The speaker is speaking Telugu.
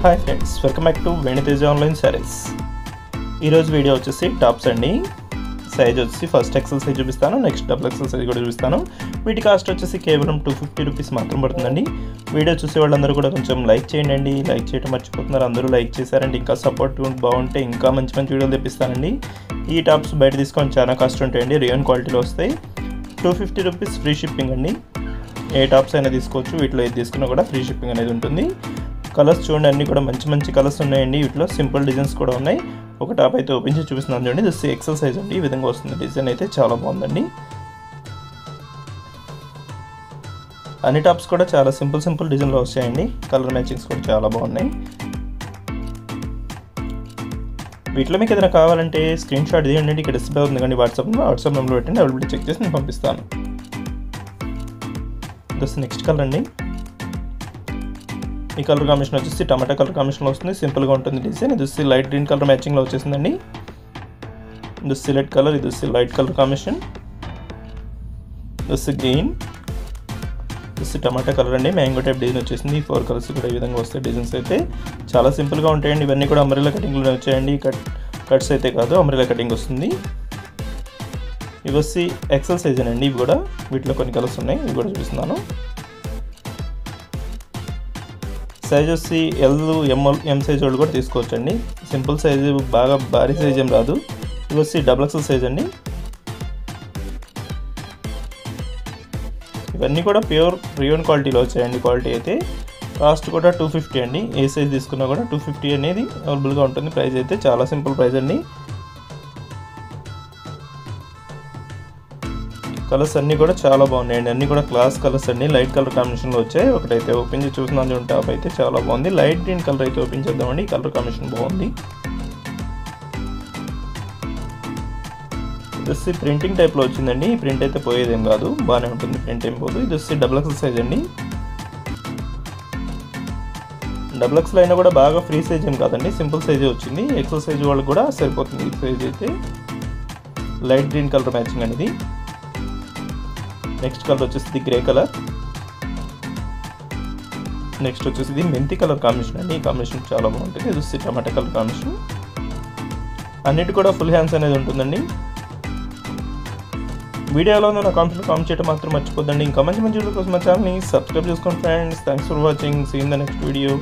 Hi friends, welcome back to వెను తేజ ఆన్లైన్ సారీస్. ఈరోజు వీడియో వచ్చేసి టాప్స్ అండి. సైజ్ వచ్చేసి ఫస్ట్ XXL సైజ్ చూపిస్తాను, నెక్స్ట్ XXL సైజ్ కూడా చూపిస్తాను. వీటి కాస్ట్ వచ్చేసి కేవలం 250 రూపీస్ మాత్రం పడుతుందండి. వీడియో చూసే వాళ్ళందరూ కూడా కొంచెం లైక్ చేయండి. లైక్ చేయడం మర్చిపోతున్నారు, అందరూ లైక్ చేశారంటే ఇంకా సపోర్ట్ బాగుంటే ఇంకా మంచి మంచి వీడియోలు తెప్పిస్తానండి. ఈ టాప్స్ బయట తీసుకొని చాలా కాస్ట్ ఉంటాయండి, రియోన్ క్వాలిటీలో వస్తాయి. 250 రూపీస్ ఫ్రీ షిప్పింగ్ అండి. ఏ టాప్స్ అయినా తీసుకోవచ్చు, వీటిలో ఏది తీసుకున్నా కూడా ఫ్రీ షిప్పింగ్ అనేది ఉంటుంది. కలర్స్ చూడండి, అన్నీ కూడా మంచి మంచి కలర్స్ ఉన్నాయండి. వీటిలో సింపుల్ డిజైన్స్ కూడా ఉన్నాయి. ఒక టాప్ అయితే ఓపెన్ చేసి చూపిస్తున్నాను చూడండి. ఇది XXL సైజ్ అండి. ఈ విధంగా వస్తుంది. డిజైన్ అయితే చాలా బాగుందండి. అన్ని టాప్స్ కూడా చాలా సింపుల్ డిజైన్లో వచ్చాయండి. కలర్ మ్యాచింగ్స్ కూడా చాలా బాగున్నాయి. వీటిలో మీకు ఏదైనా కావాలంటే స్క్రీన్ షాట్ తీయండి. ఇక్కడ డిస్ప్లే అవుతుంది కానీ వాట్సాప్ నెంబర్ పెట్టండి, అవైలబిలిటీ చెక్ చేసి నేను పంపిస్తాను. నెక్స్ట్ కలర్ అండి. ఈ కలర్ కాంబినేషన్ వచ్చేసి టమాటా కలర్ కాంబినేషన్లో వస్తుంది. సింపుల్గా ఉంటుంది డిజైన్. ఇది వచ్చి లైట్ గ్రీన్ కలర్ మ్యాచింగ్లో వచ్చేసిందండి. ఇది వచ్చి రెడ్ కలర్, ఇది వచ్చి లైట్ కలర్ కాంబినేషన్, ఇది వచ్చి గ్రీన్, ఇది వచ్చి టమాటా కలర్ అండి. మ్యాంగో టైప్ డిజైన్ వచ్చేసింది. 4 కలర్స్ కూడా ఈ విధంగా వస్తాయి. డిజైన్స్ అయితే చాలా సింపుల్గా ఉంటాయండి. ఇవన్నీ కూడా అంబ్రెల్లా కటింగ్లోనే వచ్చాయండి. కట్స్ అయితే కాదు, అంబ్రెల్లా కటింగ్ వస్తుంది. ఇవి వచ్చి XL సైజ్ అండి. ఇవి కూడా వీటిలో కొన్ని కలర్స్ ఉన్నాయి, ఇవి కూడా చూపిస్తున్నాను. సైజ్ వచ్చి M సైజ్ వాళ్ళు కూడా తీసుకోవచ్చండి. సింపుల్ సైజు, బాగా భారీ సైజ్ ఏం రాదు. ఇవి వచ్చి XXL సైజ్ అండి. ఇవన్నీ కూడా ప్యూర్ రియోన్ క్వాలిటీలో వచ్చాయండి. క్వాలిటీ అయితే కాస్ట్ కూడా 250 అండి. ఏ సైజ్ తీసుకున్నా కూడా 250 అనేది అవైలబుల్గా ఉంటుంది. ప్రైస్ అయితే చాలా సింపుల్ ప్రైస్ అండి. కలర్స్ అన్నీ కూడా చాలా బాగున్నాయండి. అన్నీ కూడా క్లాస్ కలర్స్ అండి. లైట్ కలర్ కాంబినేషన్లో వచ్చాయి. ఒకటైతే ఓపెన్ చేసి చూస్తున్నాను టాప్ అయితే చాలా బాగుంది. లైట్ గ్రీన్ కలర్ అయితే ఓపెన్ చేద్దామండి. ఈ కలర్ కాంబినేషన్ బాగుంది. ఇది వచ్చి ప్రింటింగ్ టైప్లో వచ్చిందండి. ఈ ప్రింట్ అయితే పోయేదేం కాదు, బాగానే ఉంటుంది, ప్రింట్ ఏం పోదు. ఇది వచ్చి XXL సైజ్ అండి. XXL అయినా కూడా బాగా ఫ్రీ సైజ్ ఏం కాదండి, సింపుల్ సైజే వచ్చింది. XL సైజ్ వాళ్ళకి కూడా సరిపోతుంది. ఈ సైజ్ అయితే లైట్ గ్రీన్ కలర్ మ్యాచింగ్ అనేది. నెక్స్ట్ కలర్ వచ్చేసి గ్రే కలర్. నెక్స్ట్ వచ్చేసి మెంతి కలర్ కాంబినేషన్ అండి. ఈ కాంబినేషన్ చాలా బాగుంటుంది. ఇది వచ్చి టమాటా కలర్ కాంబినేషన్. అన్నిటి కూడా ఫుల్ హ్యాండ్స్ అనేది ఉంటుందండి. వీడియోలో నా కామెంట్ చేయడం మాత్రం మర్చిపోద్దండి. ఇంకా మంచి వీడియో కోసం మా ఛానల్ని సబ్స్క్రైబ్ చేసుకోండి friends. Thanks for watching. See in the next video.